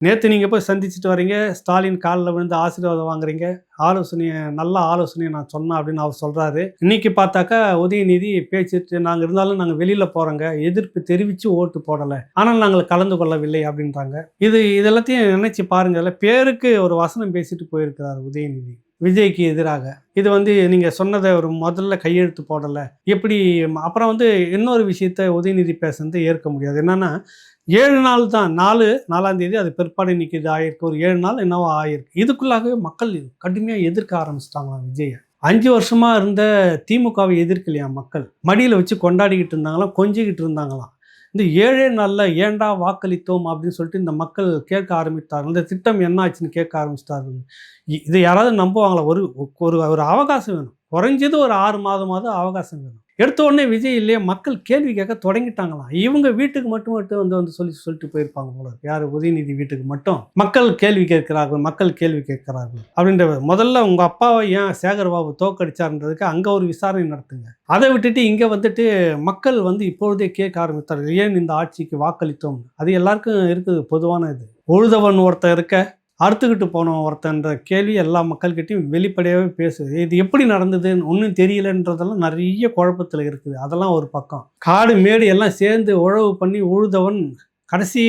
நேற்று நீங்கள் போய் சந்திச்சுட்டு வரீங்க, ஸ்டாலின் காலில் விழுந்து ஆசீர்வாதம் வாங்குறீங்க, நல்ல ஆலோசனையை நான் சொன்னேன் அப்படின்னு அவர் சொல்கிறாரு. இன்னைக்கு பார்த்தாக்கா உதயநிதி பேச்சுட்டு நாங்கள் இருந்தாலும் நாங்கள் வெளியில் போகிறோங்க, எதிர்ப்பு தெரிவித்து ஓட்டு போடலை, ஆனால் நாங்கள் கலந்து கொள்ளவில்லை அப்படின்றாங்க. இதெல்லாத்தையும் நினைச்சு பாருங்கள். பேருக்கு ஒரு வசனம் பேசிட்டு போயிருக்கிறார் உதயநிதி விஜய்க்கு எதிராக. இது நீங்கள் சொன்னதை ஒரு முதல்ல கையெழுத்து போடலை எப்படி. அப்புறம் இன்னொரு விஷயத்த உதயநிதி பேசுனது ஏற்க முடியாது. என்னன்னா 7 நாள் தான், 4ஆம் தேதி அது பிற்பாடு இன்னைக்கு இது ஆயிருக்கு. ஒரு 7 நாள் என்னவோ ஆயிருக்கு. இதுக்குள்ளாகவே மக்கள் கடுமையாக எதிர்க்க ஆரம்பிச்சிட்டாங்களாம் விஜயை. 5 வருஷமா இருந்த திமுகவை எதிர்க்கலையா மக்கள்? மடியில் வச்சு கொண்டாடிக்கிட்டு இருந்தாங்களாம், கொஞ்சிக்கிட்டு இருந்தாங்களாம். இந்த 7 நாளில் ஏண்டா வாக்களித்தோம் அப்படின்னு சொல்லிட்டு இந்த மக்கள் கேட்க ஆரம்பித்தார்கள். இந்த திட்டம் என்ன ஆச்சுன்னு கேட்க ஆரம்பிச்சிட்டார்கள். இது யாராவது நம்புவாங்களா? ஒரு ஒரு ஒரு அவகாசம் வேணும். குறைஞ்சது ஒரு 6 மாதமாவது அவகாசம் வேணும். எடுத்த உடனே விஜய் இல்லையே, மக்கள் கேள்வி கேட்க தொடங்கிட்டாங்களாம். இவங்க வீட்டுக்கு மட்டும் சொல்லிட்டு போயிருப்பாங்க போல. யார்? உதயநிதி வீட்டுக்கு மட்டும் மக்கள் கேள்வி கேட்கிறார்கள் அப்படின்ற. முதல்ல உங்க அப்பாவை ஏன் சேகர்பாபு தோக்கடிச்சார்ன்றதுக்கு அங்க ஒரு விசாரணை நடத்துங்க. அதை விட்டுட்டு இங்க மக்கள் இப்பொழுதே கேட்க ஆரம்பித்தார்கள், ஏன் இந்த ஆட்சிக்கு வாக்களித்தோம். அது எல்லாருக்கும் இருக்குது, பொதுவான இது. உழுதவன் ஒருத்தன் இருக்க, அறுத்துக்கிட்டு போனோம் ஒருத்தன்ற கேள்வி எல்லா மக்கள்கிட்டையும் வெளிப்படையாகவே பேசுது. இது எப்படி நடந்ததுன்னு ஒன்றும் தெரியலன்றதெல்லாம் நிறைய குழப்பத்தில் இருக்குது. அதெல்லாம் ஒரு பக்கம். காடு மேடு எல்லாம் சேர்ந்து உழவு பண்ணி உழுதவன் கடைசி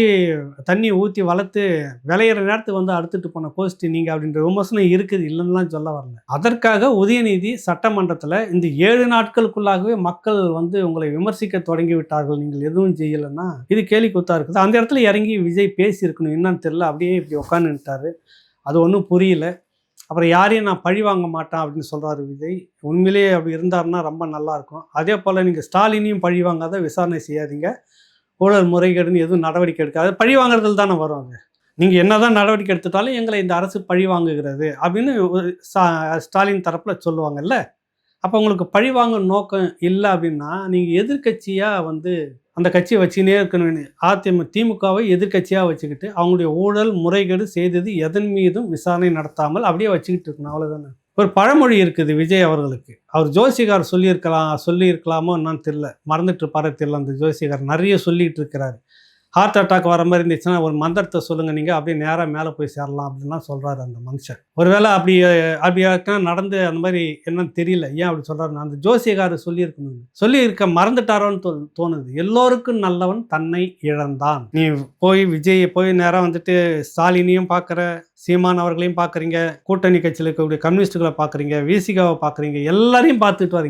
தண்ணியை ஊற்றி வளர்த்து விளையிற நேரத்துக்கு அறுத்துட்டு போன கோஷ்டி நீங்கள் அப்படின்ற விமர்சனம் இருக்குது, இல்லைன்னுலாம் சொல்ல வரல. அதற்காக உதயநிதி சட்டமன்றத்தில் இந்த 7 நாட்களுக்குள்ளாகவே மக்கள் உங்களை விமர்சிக்க தொடங்கி விட்டார்கள், நீங்கள் எதுவும் செய்யலைன்னா இது கேலி கூத்தா இருக்குது. அந்த இடத்துல இறங்கி விஜய் பேசியிருக்கணும், என்னன்னு தெரியல. அப்படியே இப்படி உட்காந்துட்டாரு. அது ஒன்றும் புரியல. அப்புறம் யாரையும் நான் பழி வாங்க மாட்டேன் அப்படின்னு சொல்கிறாரு விஜய். உண்மையிலேயே அப்படி இருந்தாருன்னா ரொம்ப நல்லாயிருக்கும். அதே போல் நீங்கள் ஸ்டாலினையும் பழி வாங்காத, விசாரணை செய்யாதீங்க, ஊழல் முறைகேடுன்னு எதுவும் நடவடிக்கை எடுக்காது. பழி வாங்குறதுல தானே வரும். அது நீங்கள் என்ன தான் நடவடிக்கை எடுத்துட்டாலும் எங்களை இந்த அரசு பழி வாங்குகிறது அப்படின்னு ஸ்டாலின் தரப்பில் சொல்லுவாங்கல்ல. அப்போ உங்களுக்கு பழி வாங்கும் நோக்கம் இல்லை அப்படின்னா நீங்கள் எதிர்கட்சியாக அந்த கட்சியை வச்சுக்கினே இருக்கணும். திமுகவை எதிர்கட்சியாக வச்சுக்கிட்டு அவங்களுடைய ஊழல் முறைகேடு செய்தது எதன் மீதும் விசாரணை நடத்தாமல் அப்படியே வச்சுக்கிட்டு இருக்கணும், அவ்வளோதானே. ஒரு பழமொழி இருக்குது விஜய் அவர்களுக்கு. அவர் ஜோசிகார் சொல்லியிருக்கலாமோ என்னன்னு தெரியல, மறந்துட்டு இருப்பாரு தெரியல. அந்த ஜோசிகார் நிறைய சொல்லிகிட்டு இருக்கிறாரு. ஹார்ட் அட்டாக் வர மாதிரி இருந்துச்சுன்னா ஒரு மந்திரத்தை சொல்லுங்கள், நீங்கள் அப்படியே நேராக மேலே போய் சேரலாம் அப்படின்லாம் சொல்கிறாரு அந்த மனுஷன். ஒருவேளை அப்படி நடந்து அந்த மாதிரி என்னன்னு தெரியல, ஏன் அப்படி சொல்கிறாருன்னு அந்த ஜோசியக்காரர் சொல்லியிருக்க மறந்துட்டாரோன்னு தோணுது. எல்லோருக்கும் நல்லவன் தன்னை இழந்தான். நீ விஜயை போய் நேராக ஸ்டாலினையும் பார்க்குற, சீமான் அவர்களையும் பார்க்குறீங்க, கூட்டணி கட்சியில் இருக்கக்கூடிய கம்யூனிஸ்டுகளை பார்க்குறீங்க, விசிகாவை பார்க்குறீங்க, எல்லாரையும் பார்த்துட்டு வரீங்க.